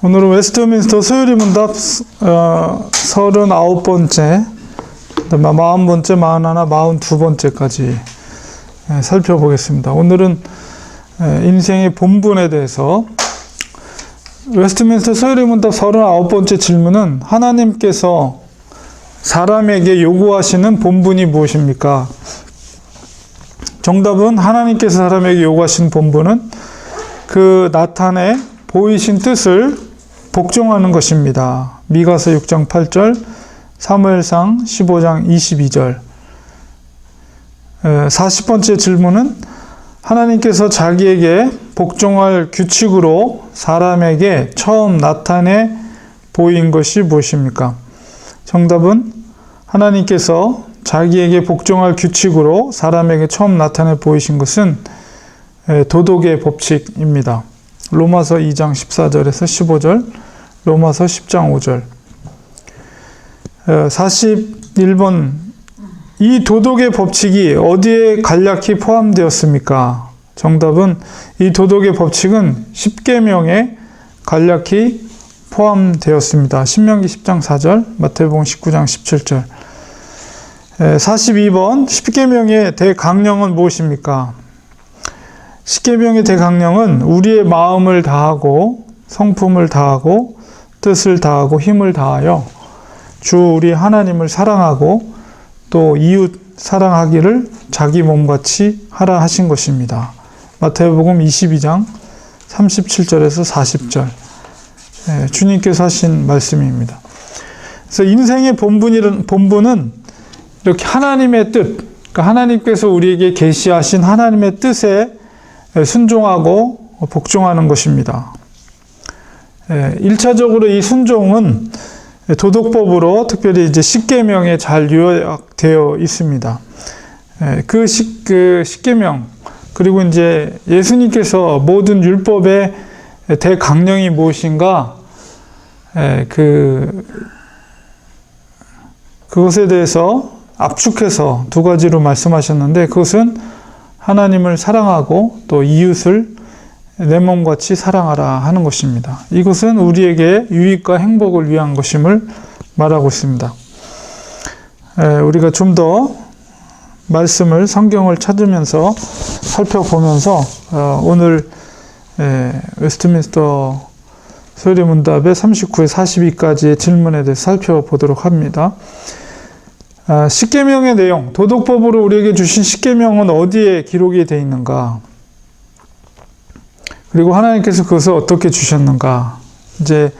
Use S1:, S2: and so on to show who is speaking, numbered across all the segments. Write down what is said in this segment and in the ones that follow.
S1: 오늘은 웨스트민스터 소요리 문답 39번째, 40번째, 41, 42번째까지 살펴보겠습니다. 오늘은 인생의 본분에 대해서 웨스트민스터 소요리 문답 39번째 질문은 하나님께서 사람에게 요구하시는 본분이 무엇입니까? 정답은 하나님께서 사람에게 요구하시는 본분은 그 나타내 보이신 뜻을 복종하는 것입니다. 미가서 6장 8절, 사무엘상 15장 22절. 40번째 질문은 하나님께서 자기에게 복종할 규칙으로 사람에게 처음 나타내 보인 것이 무엇입니까? 정답은 하나님께서 자기에게 복종할 규칙으로 사람에게 처음 나타내 보이신 것은 도덕의 법칙입니다. 로마서 2장 14절에서 15절, 로마서 10장 5절. 41번, 이 도덕의 법칙이 어디에 간략히 포함되었습니까? 정답은 이 도덕의 법칙은 십계명에 간략히 포함되었습니다. 신명기 10장 4절, 마태복음 19장 17절. 42번, 십계명의 대강령은 무엇입니까? 십계명의 대강령은 우리의 마음을 다하고 성품을 다하고 뜻을 다하고 힘을 다하여 주 우리 하나님을 사랑하고 또 이웃 사랑하기를 자기 몸같이 하라 하신 것입니다. 마태복음 22장 37절에서 40절. 주님께서 하신 말씀입니다. 그래서 인생의 본분은 이렇게 하나님의 뜻, 그러니까 하나님께서 우리에게 계시하신 하나님의 뜻에 순종하고 복종하는 것입니다. 1차적으로 이 순종은 도덕법으로 특별히 이제 십계명에 잘 요약되어 있습니다. 그 십계명, 그리고 이제 예수님께서 모든 율법의 대강령이 무엇인가, 그것에 대해서 압축해서 두 가지로 말씀하셨는데, 그것은 하나님을 사랑하고 또 이웃을 내 몸같이 사랑하라 하는 것입니다. 이것은 우리에게 유익과 행복을 위한 것임을 말하고 있습니다. 우리가 좀 더 말씀을, 성경을 찾으면서 살펴보면서 오늘 웨스트민스터 소요리 문답의 39에 42까지의 질문에 대해 살펴보도록 합니다. 십계명의 내용, 도덕법으로 우리에게 주신 십계명은 어디에 기록이 되어 있는가? 그리고 하나님께서 그것을 어떻게 주셨는가? 이제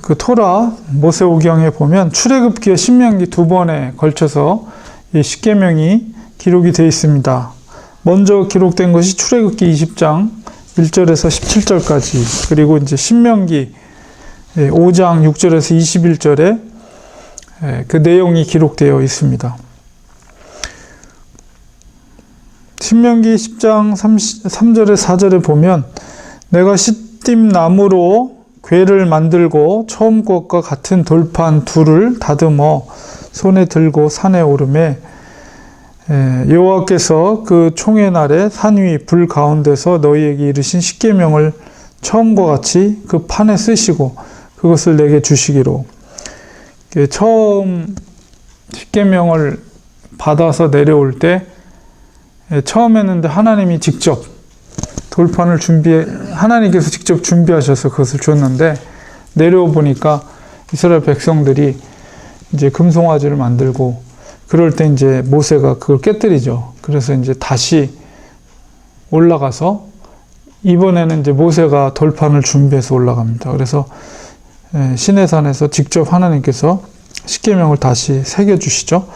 S1: 그 토라 모세오경에 보면 출애굽기와 신명기 두 번에 걸쳐서 이 십계명이 기록이 되어 있습니다. 먼저 기록된 것이 출애굽기 20장 1절에서 17절까지, 그리고 이제 신명기 5장 6절에서 21절에 그 내용이 기록되어 있습니다. 신명기 10장 3절에 4절에 보면 내가 시딤 나무로 궤를 만들고 처음 것과 같은 돌판 둘을 다듬어 손에 들고 산에 오르매 여호와께서 그 총회 날에 산 위 불 가운데서 너희에게 이르신 십계명을 처음과 같이 그 판에 쓰시고 그것을 내게 주시기로. 처음 십계명을 받아서 내려올 때 처음에는 하나님이 직접 돌판을 하나님께서 직접 준비하셔서 그것을 줬는데, 내려오 보니까 이스라엘 백성들이 이제 금송아지를 만들고, 그럴 때 이제 모세가 그걸 깨뜨리죠. 그래서 이제 다시 올라가서 이번에는 이제 모세가 돌판을 준비해서 올라갑니다. 그래서 시내산에서 직접 하나님께서 십계명을 다시 새겨주시죠.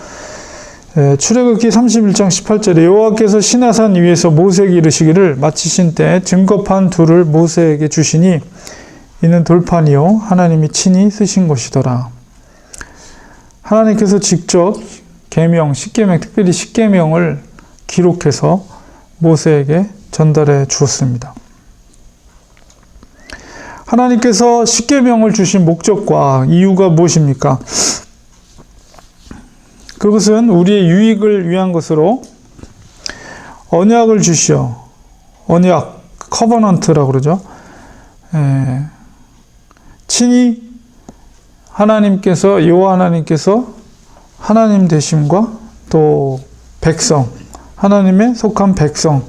S1: 출애굽기 31장 18절에 여호와께서 시내산 위에서 모세에게 이르시기를 마치신 때 증거판 둘을 모세에게 주시니 이는 돌판이요 하나님이 친히 쓰신 것이더라. 하나님께서 직접 계명, 십계명, 특별히 십계명을 기록해서 모세에게 전달해 주었습니다. 하나님께서 십계명을 주신 목적과 이유가 무엇입니까? 그것은 우리의 유익을 위한 것으로 언약을 주시어, 언약, 커버넌트라고 그러죠. 친히 하나님께서, 여호와 하나님께서 하나님 되심과 또 백성, 하나님의 속한 백성을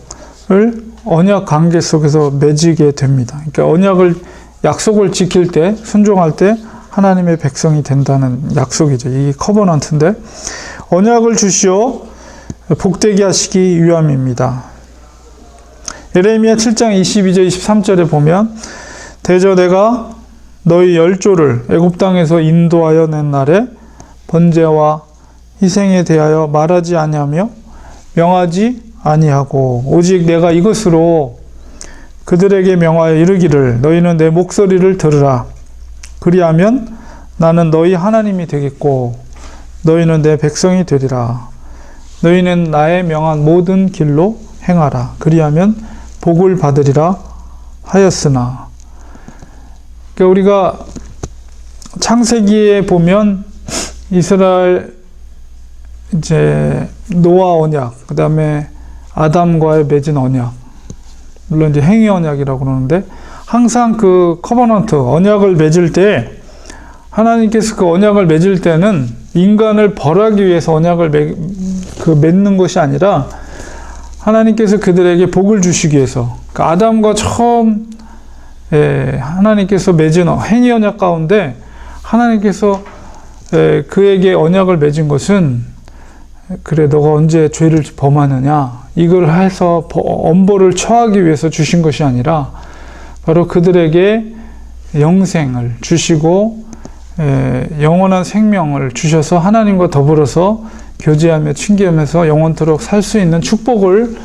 S1: 언약 관계 속에서 맺게 됩니다. 그러니까 약속을 지킬 때, 순종할 때 하나님의 백성이 된다는 약속이죠. 이게 커버넌트인데, 언약을 주시어 복되게 하시기 위함입니다. 예레미야 7장 22절 23절에 보면, 대저 내가 너희 열조를 애굽 땅에서 인도하여 낸 날에 번제와 희생에 대하여 말하지 아니하며 명하지 아니하고, 오직 내가 이것으로 그들에게 명하여 이르기를 너희는 내 목소리를 들으라. 그리하면 나는 너희 하나님이 되겠고 너희는 내 백성이 되리라. 너희는 나의 명한 모든 길로 행하라. 그리하면 복을 받으리라 하였으나. 그러니까 우리가 창세기에 보면 이스라엘 이제 노아 언약, 그 다음에 아담과의 맺은 언약, 물론 이제 행위 언약이라고 그러는데, 항상 그 커버넌트 언약을 맺을 때 하나님께서 그 언약을 맺을 때는 인간을 벌하기 위해서 언약을 맺는 것이 아니라 하나님께서 그들에게 복을 주시기 위해서, 그 아담과 처음 하나님께서 맺은 행위 언약 가운데 하나님께서 그에게 언약을 맺은 것은, 그래 너가 언제 죄를 범하느냐, 이걸 해서 엄벌을 처하기 위해서 주신 것이 아니라 바로 그들에게 영생을 주시고 영원한 생명을 주셔서 하나님과 더불어서 교제하며 친교하면서 영원토록 살 수 있는 축복을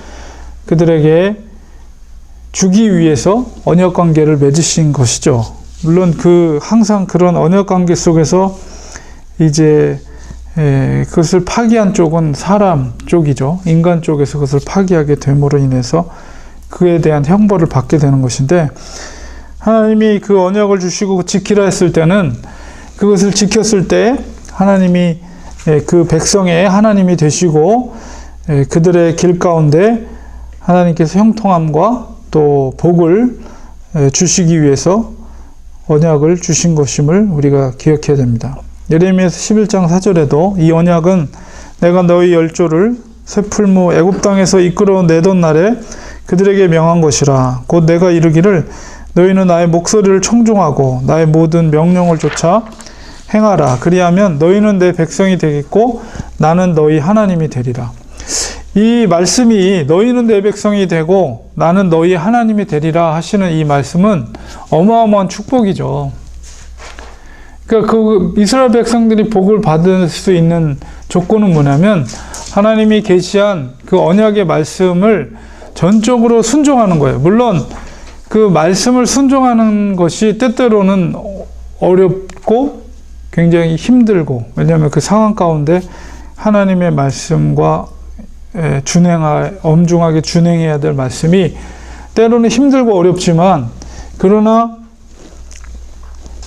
S1: 그들에게 주기 위해서 언약 관계를 맺으신 것이죠. 물론 항상 그런 언약 관계 속에서 이제 그것을 파기한 쪽은 사람 쪽이죠. 인간 쪽에서 그것을 파기하게 됨으로 인해서 그에 대한 형벌을 받게 되는 것인데, 하나님이 그 언약을 주시고 지키라 했을 때는, 그것을 지켰을 때 하나님이 그 백성의 하나님이 되시고 그들의 길 가운데 하나님께서 형통함과 또 복을 주시기 위해서 언약을 주신 것임을 우리가 기억해야 됩니다. 예레미야서 11장 4절에도 이 언약은 내가 너희 열조를 쇠풀무 애굽 땅에서 이끌어 내던 날에 그들에게 명한 것이라. 곧 내가 이르기를 너희는 나의 목소리를 청종하고 나의 모든 명령을 쫓아 행하라. 그리하면 너희는 내 백성이 되겠고 나는 너희 하나님이 되리라. 이 말씀이 너희는 내 백성이 되고 나는 너희 하나님이 되리라 하시는 이 말씀은 어마어마한 축복이죠. 그러니까 그 이스라엘 백성들이 복을 받을 수 있는 조건은 뭐냐면, 하나님이 계시한 그 언약의 말씀을 전적으로 순종하는 거예요. 물론 그 말씀을 순종하는 것이 때때로는 어렵고 굉장히 힘들고, 왜냐하면 그 상황 가운데 하나님의 말씀과 엄중하게 준행해야 될 말씀이 때로는 힘들고 어렵지만, 그러나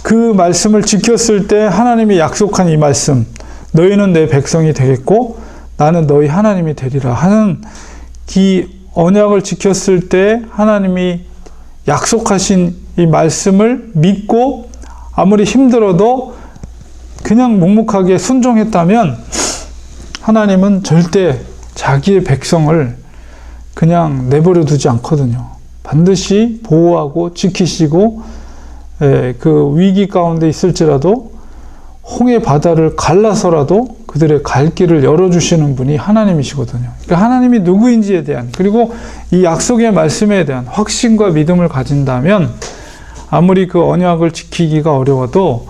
S1: 그 말씀을 지켰을 때 하나님이 약속한 이 말씀, 너희는 내 백성이 되겠고 나는 너희 하나님이 되리라 하는 이 언약을 지켰을 때 하나님이 약속하신 이 말씀을 믿고 아무리 힘들어도 그냥 묵묵하게 순종했다면, 하나님은 절대 자기의 백성을 그냥 내버려 두지 않거든요. 반드시 보호하고 지키시고, 그 위기 가운데 있을지라도 홍해 바다를 갈라서라도 그들의 갈 길을 열어주시는 분이 하나님이시거든요. 그러니까 하나님이 누구인지에 대한, 그리고 이 약속의 말씀에 대한 확신과 믿음을 가진다면 아무리 그 언약을 지키기가 어려워도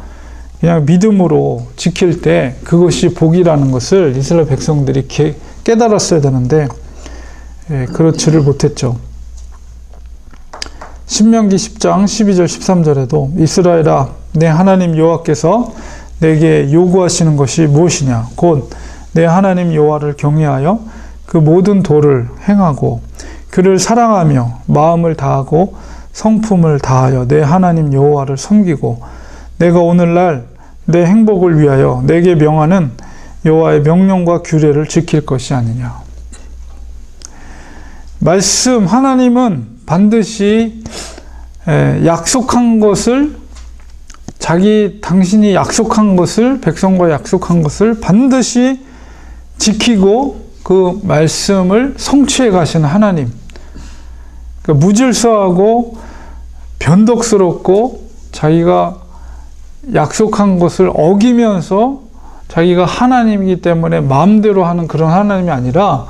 S1: 그냥 믿음으로 지킬 때 그것이 복이라는 것을 이스라엘 백성들이 깨달았어야 되는데 그렇지를 못했죠. 신명기 10장 12절 13절에도 이스라엘아, 내 하나님 여호와께서 내게 요구하시는 것이 무엇이냐? 곧 내 하나님 여호와를 경외하여 그 모든 도를 행하고 그를 사랑하며 마음을 다하고 성품을 다하여 내 하나님 여호와를 섬기고 내가 오늘날 내 행복을 위하여 내게 명하는 여호와의 명령과 규례를 지킬 것이 아니냐. 말씀, 하나님은 반드시 약속한 것을 당신이 약속한 것을, 백성과 약속한 것을 반드시 지키고 그 말씀을 성취해 가시는 하나님. 그러니까 무질서하고 변덕스럽고 자기가 약속한 것을 어기면서 자기가 하나님이기 때문에 마음대로 하는 그런 하나님이 아니라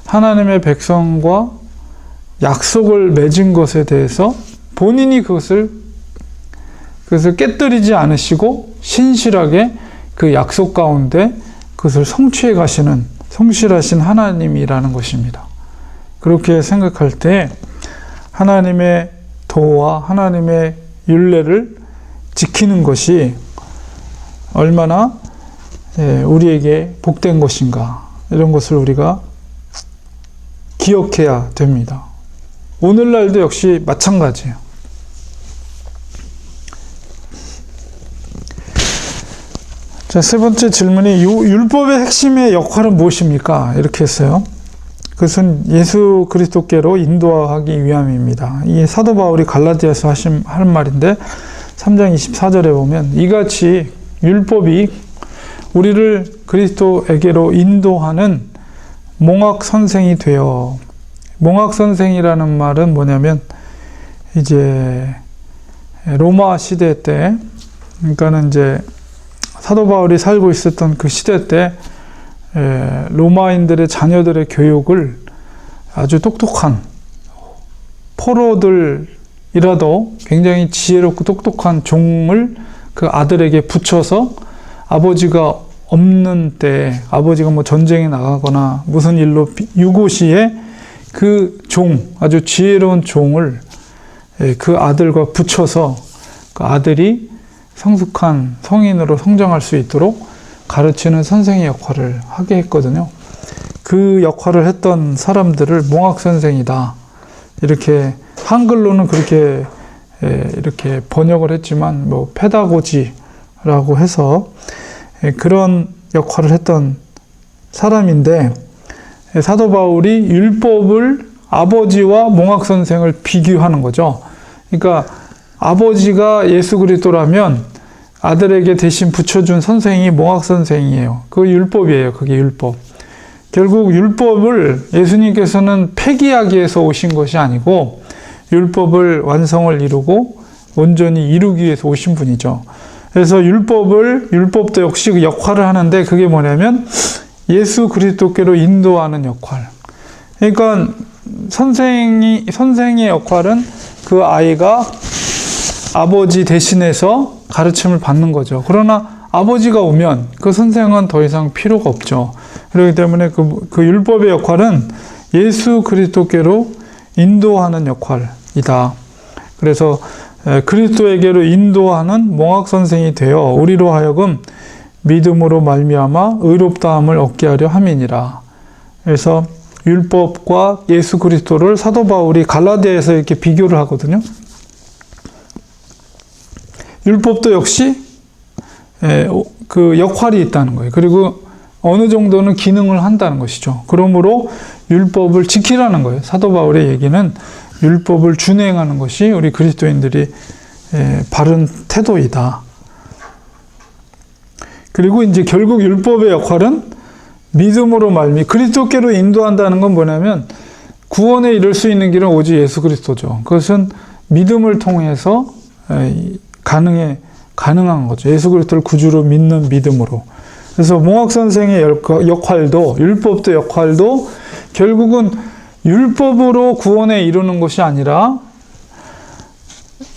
S1: 하나님의 백성과 약속을 맺은 것에 대해서 본인이 그것을 깨뜨리지 않으시고 신실하게 그 약속 가운데 그것을 성취해 가시는 성실하신 하나님이라는 것입니다. 그렇게 생각할 때 하나님의 도와 하나님의 율례를 지키는 것이 얼마나 우리에게 복된 것인가, 이런 것을 우리가 기억해야 됩니다. 오늘날도 역시 마찬가지예요. 자, 세 번째 질문이 율법의 핵심의 역할은 무엇입니까? 이렇게 했어요. 그것은 예수 그리스도께로 인도하기 위함입니다. 이 사도 바울이 갈라디아서 할 말인데 3장 24절에 보면 이같이 율법이 우리를 그리스도에게로 인도하는 몽학 선생이 되어, 몽학 선생이라는 말은 뭐냐면 이제 로마 시대 때, 그러니까는 이제 사도 바울이 살고 있었던 그 시대 때 로마인들의 자녀들의 교육을 아주 똑똑한 포로들이라도 굉장히 지혜롭고 똑똑한 종을 그 아들에게 붙여서 아버지가 없는 때, 아버지가 뭐 전쟁에 나가거나 무슨 일로 유고시에 그 아주 지혜로운 종을 그 아들과 붙여서 그 아들이 성숙한 성인으로 성장할 수 있도록 가르치는 선생의 역할을 하게 했거든요. 그 역할을 했던 사람들을 몽학 선생이다, 이렇게 한글로는 그렇게 이렇게 번역을 했지만 뭐 페다고지라고 해서 그런 역할을 했던 사람인데, 사도 바울이 율법을 아버지와 몽학 선생을 비교하는 거죠. 그러니까 아버지가 예수 그리스도라면 아들에게 대신 붙여준 선생이 몽학 선생이에요. 그게 율법이에요. 그게 율법. 결국 율법을 예수님께서는 폐기하기 위해서 오신 것이 아니고 율법을 완성을 이루고 온전히 이루기 위해서 오신 분이죠. 그래서 율법도 역시 그 역할을 하는데, 그게 뭐냐면 예수 그리스도께로 인도하는 역할. 그러니까 선생의 역할은 그 아이가 아버지 대신해서 가르침을 받는 거죠. 그러나 아버지가 오면 그 선생은 더 이상 필요가 없죠. 그렇기 때문에 그 율법의 역할은 예수 그리스도께로 인도하는 역할이다. 그래서 그리스도에게로 인도하는 몽학 선생이 되어 우리로 하여금 믿음으로 말미암아 의롭다함을 얻게 하려 함이니라. 그래서 율법과 예수 그리스도를 사도 바울이 갈라디아에서 이렇게 비교를 하거든요. 율법도 역시 그 역할이 있다는 거예요. 그리고 어느 정도는 기능을 한다는 것이죠. 그러므로 율법을 지키라는 거예요. 사도 바울의 얘기는 율법을 준행하는 것이 우리 그리스도인들이 바른 태도이다. 그리고 이제 결국 율법의 역할은 믿음으로 그리스도께로 인도한다는 건 뭐냐면 구원에 이를 수 있는 길은 오직 예수 그리스도죠. 그것은 믿음을 통해서 가능한 거죠. 예수 그리스도를 구주로 믿는 믿음으로. 그래서 몽학 선생의 역할도, 율법도 역할도 결국은 율법으로 구원에 이루는 것이 아니라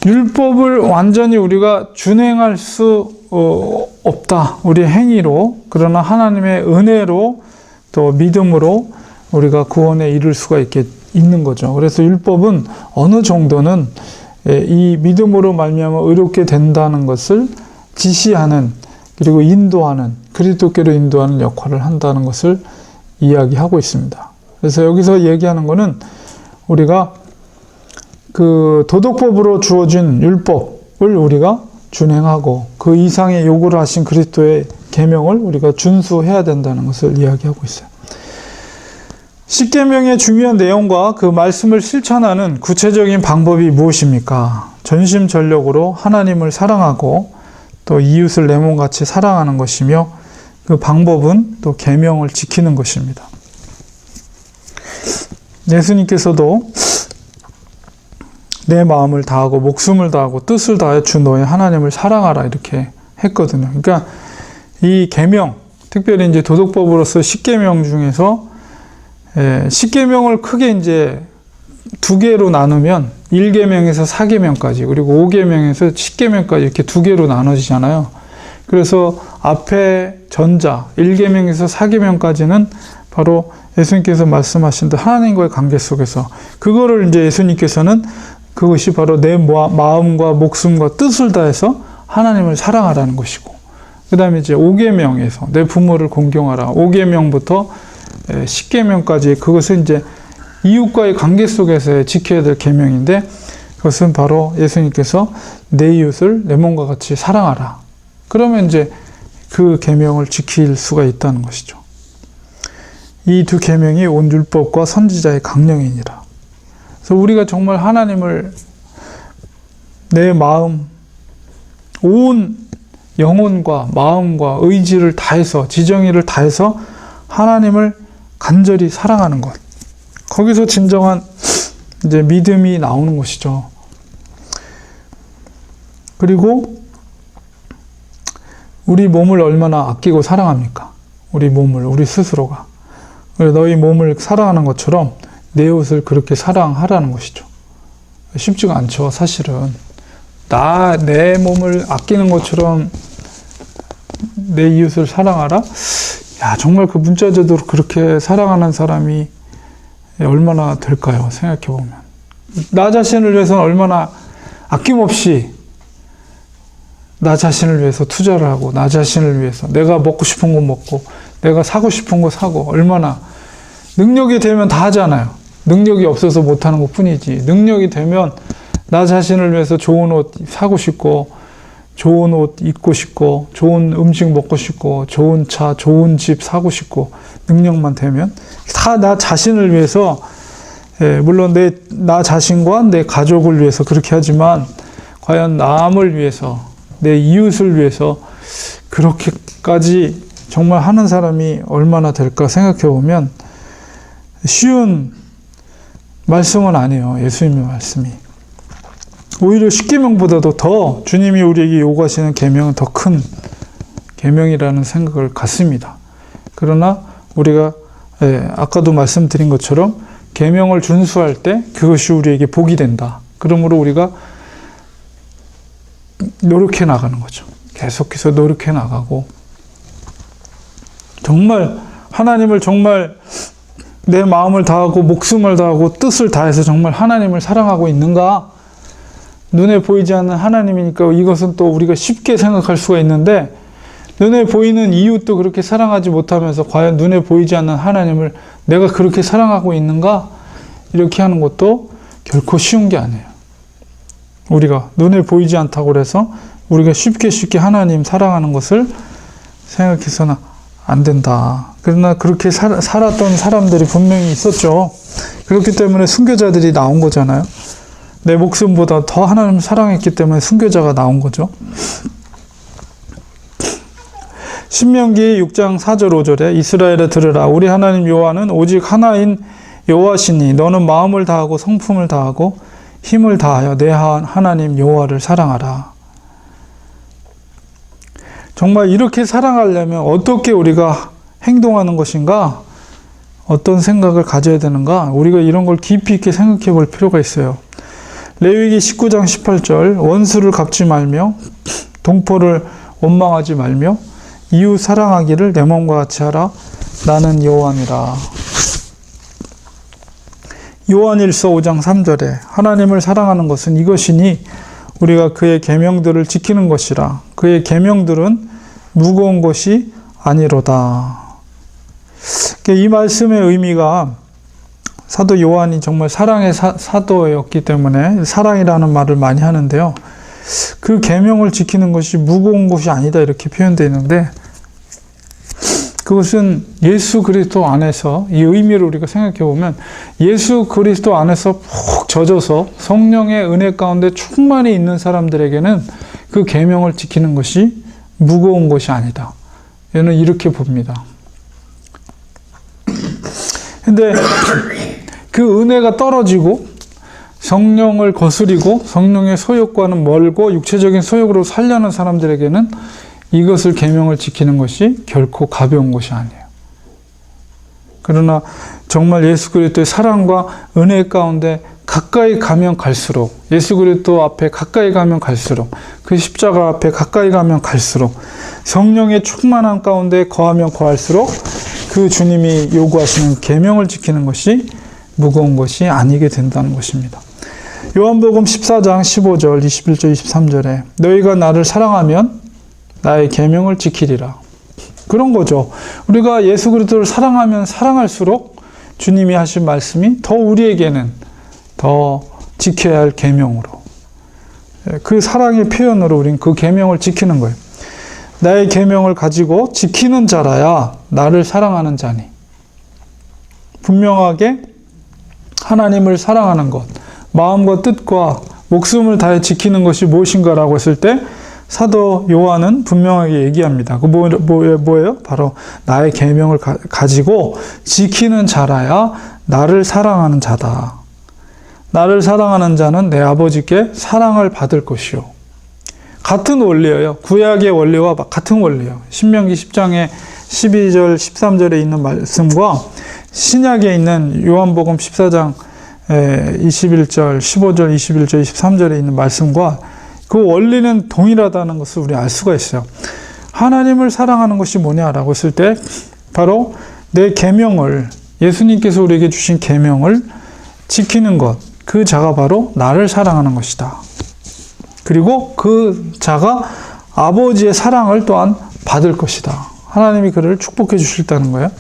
S1: 율법을 완전히 우리가 준행할 수 없다. 우리의 행위로. 그러나 하나님의 은혜로 또 믿음으로 우리가 구원에 이룰 수가 있는 거죠. 그래서 율법은 어느 정도는 이 믿음으로 말미암아 의롭게 된다는 것을 지시하는, 그리고 인도하는, 그리스도께로 인도하는 역할을 한다는 것을 이야기하고 있습니다. 그래서 여기서 얘기하는 것은 우리가 그 도덕법으로 주어진 율법을 우리가 준행하고 그 이상의 요구를 하신 그리스도의 계명을 우리가 준수해야 된다는 것을 이야기하고 있어요. 십계명의 중요한 내용과 그 말씀을 실천하는 구체적인 방법이 무엇입니까? 전심전력으로 하나님을 사랑하고 또 이웃을 내 몸같이 사랑하는 것이며 그 방법은 또 계명을 지키는 것입니다. 예수님께서도 내 마음을 다하고 목숨을 다하고 뜻을 다하여 주 너의 하나님을 사랑하라 이렇게 했거든요. 그러니까 이 계명, 특별히 이제 도덕법으로서 십계명 중에서 십계명을 크게 이제 두 개로 나누면 1계명에서 4계명까지 그리고 5계명에서 10계명까지 이렇게 두 개로 나눠지잖아요. 그래서 앞에 전자 1계명에서 4계명까지는 바로 예수님께서 말씀하신 듯 하나님과의 관계 속에서 그거를 이제 예수님께서는 그것이 바로 내 마음과 목숨과 뜻을 다해서 하나님을 사랑하라는 것이고 그 다음에 이제 5계명에서 내 부모를 공경하라 5계명부터 10계명까지 그것은 이제 이웃과의 관계 속에서 지켜야 될 계명인데 그것은 바로 예수님께서 내 이웃을 내 몸과 같이 사랑하라. 그러면 이제 그 계명을 지킬 수가 있다는 것이죠. 이 두 계명이 온 율법과 선지자의 강령이니라. 그래서 우리가 정말 하나님을 내 마음, 온 영혼과 마음과 의지를 다해서 지정의를 다해서 하나님을 간절히 사랑하는 것. 거기서 진정한 이제 믿음이 나오는 것이죠. 그리고 우리 몸을 얼마나 아끼고 사랑합니까? 우리 몸을, 우리 스스로가. 너희 몸을 사랑하는 것처럼 내 옷을 그렇게 사랑하라는 것이죠. 쉽지가 않죠, 사실은. 내 몸을 아끼는 것처럼 내 이웃을 사랑하라? 야, 정말 그 문자제도로 그렇게 사랑하는 사람이 얼마나 될까요? 생각해보면. 나 자신을 위해서는 얼마나 아낌없이 나 자신을 위해서 투자를 하고 나 자신을 위해서 내가 먹고 싶은 거 먹고 내가 사고 싶은 거 사고 얼마나 능력이 되면 다 하잖아요. 능력이 없어서 못하는 것 뿐이지. 능력이 되면 나 자신을 위해서 좋은 옷 사고 싶고 좋은 옷 입고 싶고 좋은 음식 먹고 싶고 좋은 차, 좋은 집 사고 싶고 능력만 되면 다 나 자신을 위해서 물론 나 자신과 내 가족을 위해서 그렇게 하지만 과연 남을 위해서 내 이웃을 위해서 그렇게까지 정말 하는 사람이 얼마나 될까 생각해 보면 쉬운 말씀은 아니에요. 예수님의 말씀이. 오히려 십계명보다도 더 주님이 우리에게 요구하시는 계명은 더 큰 계명이라는 생각을 갖습니다. 그러나 우리가 아까도 말씀드린 것처럼 계명을 준수할 때 그것이 우리에게 복이 된다. 그러므로 우리가 노력해 나가는 거죠. 계속해서 노력해 나가고 정말 하나님을 정말 내 마음을 다하고 목숨을 다하고 뜻을 다해서 정말 하나님을 사랑하고 있는가? 눈에 보이지 않는 하나님이니까 이것은 또 우리가 쉽게 생각할 수가 있는데 눈에 보이는 이웃도 그렇게 사랑하지 못하면서 과연 눈에 보이지 않는 하나님을 내가 그렇게 사랑하고 있는가? 이렇게 하는 것도 결코 쉬운 게 아니에요. 우리가 눈에 보이지 않다고 해서 우리가 쉽게 하나님 사랑하는 것을 생각해서는 안 된다. 그러나 그렇게 살았던 사람들이 분명히 있었죠. 그렇기 때문에 순교자들이 나온 거잖아요. 내 목숨보다 더 하나님을 사랑했기 때문에 순교자가 나온 거죠. 신명기 6장 4절 5절에 이스라엘에 들으라. 우리 하나님 여호와는 오직 하나인 여호와시니 너는 마음을 다하고 성품을 다하고 힘을 다하여 내 하나님 여호와를 사랑하라. 정말 이렇게 사랑하려면 어떻게 우리가 행동하는 것인가? 어떤 생각을 가져야 되는가? 우리가 이런 걸 깊이 있게 생각해 볼 필요가 있어요. 레위기 19장 18절 원수를 갚지 말며 동포를 원망하지 말며 이웃 사랑하기를 내 몸과 같이 하라. 나는 여호와니라. 요한일서 5장 3절에 하나님을 사랑하는 것은 이것이니 우리가 그의 계명들을 지키는 것이라. 그의 계명들은 무거운 것이 아니로다. 이 말씀의 의미가 사도 요한이 정말 사랑의 사도였기 때문에 사랑이라는 말을 많이 하는데요. 그 계명을 지키는 것이 무거운 것이 아니다 이렇게 표현되어 있는데 그것은 예수 그리스도 안에서, 이 의미를 우리가 생각해 보면 예수 그리스도 안에서 푹 젖어서 성령의 은혜 가운데 충만히 있는 사람들에게는 그 계명을 지키는 것이 무거운 것이 아니다. 저는 이렇게 봅니다. 근데 그 은혜가 떨어지고 성령을 거스리고 성령의 소욕과는 멀고 육체적인 소욕으로 살려는 사람들에게는 이것을 계명을 지키는 것이 결코 가벼운 것이 아니에요. 그러나 정말 예수 그리스도의 사랑과 은혜 가운데 가까이 가면 갈수록, 예수 그리스도 앞에 가까이 가면 갈수록, 그 십자가 앞에 가까이 가면 갈수록, 성령의 충만한 가운데 거하면 거할수록 그 주님이 요구하시는 계명을 지키는 것이 무거운 것이 아니게 된다는 것입니다. 요한복음 14장 15절, 21절, 23절에 너희가 나를 사랑하면 나의 계명을 지키리라. 그런 거죠. 우리가 예수 그리스도를 사랑하면 사랑할수록 주님이 하신 말씀이 더 우리에게는 더 지켜야 할 계명으로, 그 사랑의 표현으로 우린 그 계명을 지키는 거예요. 나의 계명을 가지고 지키는 자라야 나를 사랑하는 자니. 분명하게 하나님을 사랑하는 것, 마음과 뜻과 목숨을 다해 지키는 것이 무엇인가라고 했을 때 사도 요한은 분명하게 얘기합니다. 그 뭐예요? 바로 나의 계명을 가지고 지키는 자라야 나를 사랑하는 자다. 나를 사랑하는 자는 내 아버지께 사랑을 받을 것이요. 같은 원리예요. 구약의 원리와 같은 원리예요. 신명기 10장의 12절, 13절에 있는 말씀과 신약에 있는 요한복음 14장 21절, 15절, 21절, 23절에 있는 말씀과 그 원리는 동일하다는 것을 우리 알 수가 있어요. 하나님을 사랑하는 것이 뭐냐라고 했을 때 바로 내 계명을, 예수님께서 우리에게 주신 계명을 지키는 것, 그 자가 바로 나를 사랑하는 것이다. 그리고 그 자가 아버지의 사랑을 또한 받을 것이다. 하나님이 그를 축복해 주실다는 거예요.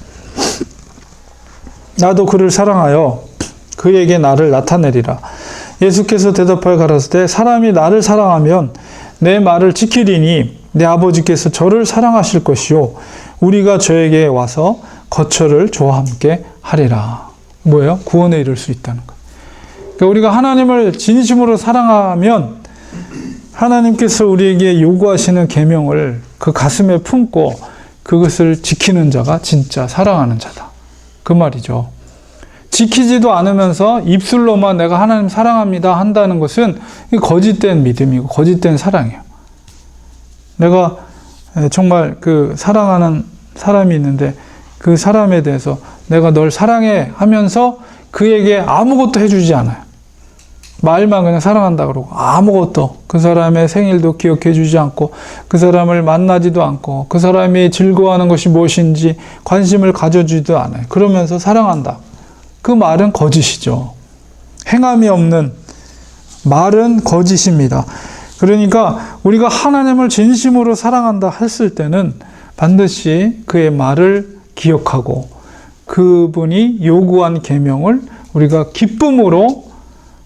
S1: 나도 그를 사랑하여 그에게 나를 나타내리라. 예수께서 대답하여 가라사대 사람이 나를 사랑하면 내 말을 지키리니 내 아버지께서 저를 사랑하실 것이요 우리가 저에게 와서 거처를 저와 함께 하리라. 뭐예요? 구원에 이를 수 있다는 거예요. 그러니까 우리가 하나님을 진심으로 사랑하면 하나님께서 우리에게 요구하시는 계명을 그 가슴에 품고 그것을 지키는 자가 진짜 사랑하는 자다. 그 말이죠. 지키지도 않으면서 입술로만 내가 하나님 사랑합니다 한다는 것은 거짓된 믿음이고 거짓된 사랑이에요. 내가 정말 그 사랑하는 사람이 있는데 그 사람에 대해서 내가 널 사랑해 하면서 그에게 아무것도 해주지 않아요. 말만 그냥 사랑한다 그러고 아무것도 그 사람의 생일도 기억해 주지 않고 그 사람을 만나지도 않고 그 사람이 즐거워하는 것이 무엇인지 관심을 가져주지도 않아요. 그러면서 사랑한다. 그 말은 거짓이죠. 행함이 없는 말은 거짓입니다. 그러니까 우리가 하나님을 진심으로 사랑한다 했을 때는 반드시 그의 말을 기억하고 그분이 요구한 계명을 우리가 기쁨으로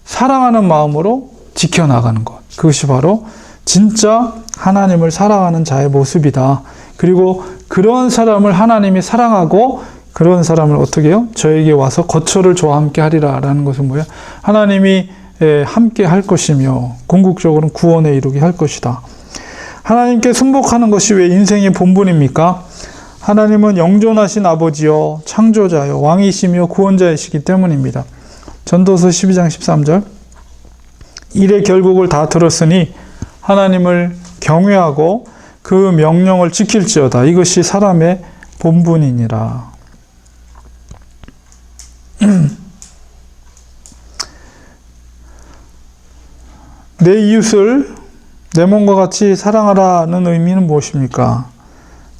S1: 사랑하는 마음으로 지켜나가는 것. 그것이 바로 진짜 하나님을 사랑하는 자의 모습이다. 그리고 그런 사람을 하나님이 사랑하고 그런 사람을 어떻게 해요? 저에게 와서 거처를 저와 함께 하리라 라는 것은 뭐예요? 하나님이 함께 할 것이며 궁극적으로는 구원에 이르게 할 것이다. 하나님께 순복하는 것이 왜 인생의 본분입니까? 하나님은 영존하신 아버지요 창조자요 왕이시며 구원자이시기 때문입니다. 전도서 12장 13절 일의 결국을 다 들었으니 하나님을 경외하고 그 명령을 지킬지어다. 이것이 사람의 본분이니라. 내 이웃을 내 몸과 같이 사랑하라는 의미는 무엇입니까?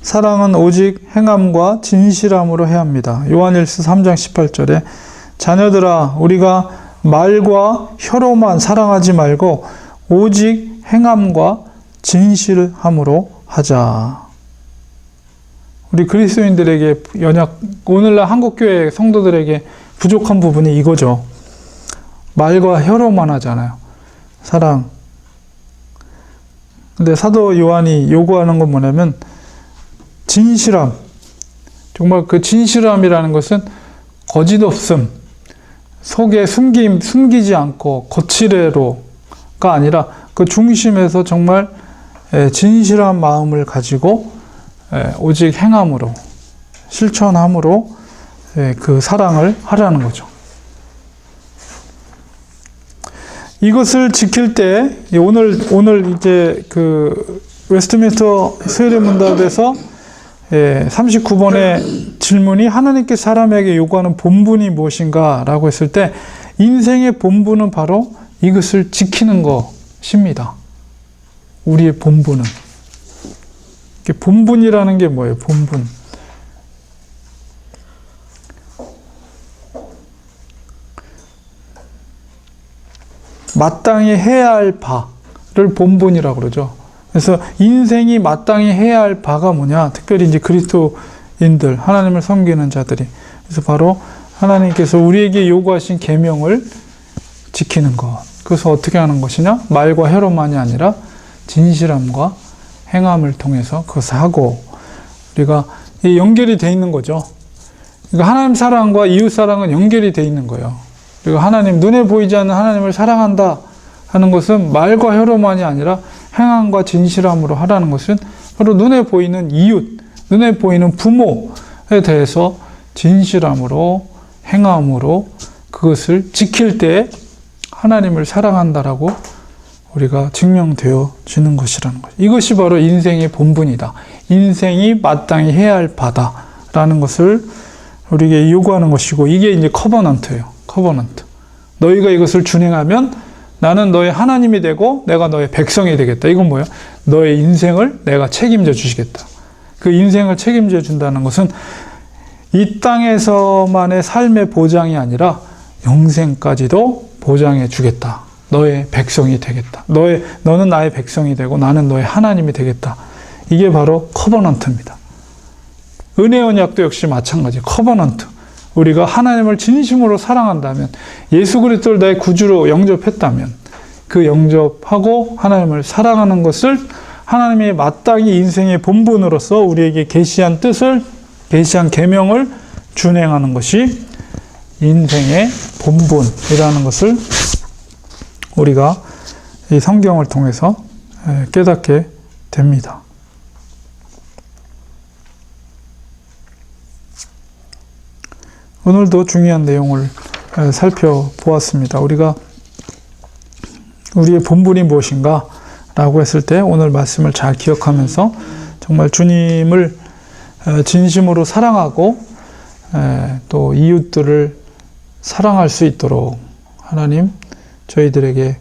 S1: 사랑은 오직 행함과 진실함으로 해야 합니다. 요한일서 3장 18절에 자녀들아 우리가 말과 혀로만 사랑하지 말고 오직 행함과 진실함으로 하자. 우리 그리스도인들에게 오늘날 한국교회 성도들에게 부족한 부분이 이거죠. 말과 혀로만 하잖아요. 사랑. 근데 사도 요한이 요구하는 건 뭐냐면 진실함. 정말 그 진실함이라는 것은 거짓 없음, 속에 숨기지 않고 거칠애로가 아니라 그 중심에서 정말 진실한 마음을 가지고 오직 행함으로, 실천함으로 그 사랑을 하라는 거죠. 이것을 지킬 때 오늘 이제 그 웨스트민스터 수요일의 문답에서 39번의 질문이 하나님께 사람에게 요구하는 본분이 무엇인가 라고 했을 때 인생의 본분은 바로 이것을 지키는 것입니다. 우리의 본분은. 본분이라는 게 뭐예요? 본분. 마땅히 해야 할 바를 본분이라고 그러죠. 그래서 인생이 마땅히 해야 할 바가 뭐냐? 특별히 이제 그리스도인들, 하나님을 섬기는 자들이. 그래서 바로 하나님께서 우리에게 요구하신 계명을 지키는 것. 그래서 어떻게 하는 것이냐? 말과 혀로만이 아니라 진실함과 행함을 통해서 그것을 하고, 우리가 연결이 돼 있는 거죠. 그러니까 하나님 사랑과 이웃 사랑은 연결이 돼 있는 거예요. 그리고 하나님, 눈에 보이지 않는 하나님을 사랑한다 하는 것은 말과 혀로만이 아니라 행함과 진실함으로 하라는 것은 바로 눈에 보이는 이웃, 눈에 보이는 부모에 대해서 진실함으로, 행함으로 그것을 지킬 때 하나님을 사랑한다라고 우리가 증명되어지는 것이라는 거죠. 이것이 바로 인생의 본분이다. 인생이 마땅히 해야 할 바다라는 것을 우리에게 요구하는 것이고, 이게 이제 커버넌트예요. 커버넌트. 너희가 이것을 준행하면 나는 너의 하나님이 되고 내가 너의 백성이 되겠다. 이건 뭐예요? 너의 인생을 내가 책임져 주시겠다. 그 인생을 책임져 준다는 것은 이 땅에서만의 삶의 보장이 아니라 영생까지도 보장해 주겠다. 너의 백성이 되겠다. 너는 나의 백성이 되고 나는 너의 하나님이 되겠다. 이게 바로 커버넌트입니다. 은혜 언약도 역시 마찬가지. 커버넌트. 우리가 하나님을 진심으로 사랑한다면, 예수 그리스도를 나의 구주로 영접했다면, 그 영접하고 하나님을 사랑하는 것을 하나님이 마땅히 인생의 본분으로서 우리에게 계시한 뜻을, 계시한 계명을 준행하는 것이 인생의 본분이라는 것을 우리가 이 성경을 통해서 깨닫게 됩니다. 오늘도 중요한 내용을 살펴보았습니다. 우리가 우리의 본분이 무엇인가 라고 했을 때 오늘 말씀을 잘 기억하면서 정말 주님을 진심으로 사랑하고 또 이웃들을 사랑할 수 있도록 하나님 저희들에게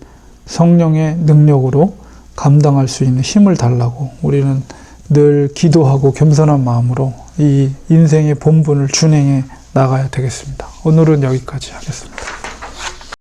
S1: 성령의 능력으로 감당할 수 있는 힘을 달라고 우리는 늘 기도하고 겸손한 마음으로 이 인생의 본분을 준행해 나가야 되겠습니다. 오늘은 여기까지 하겠습니다.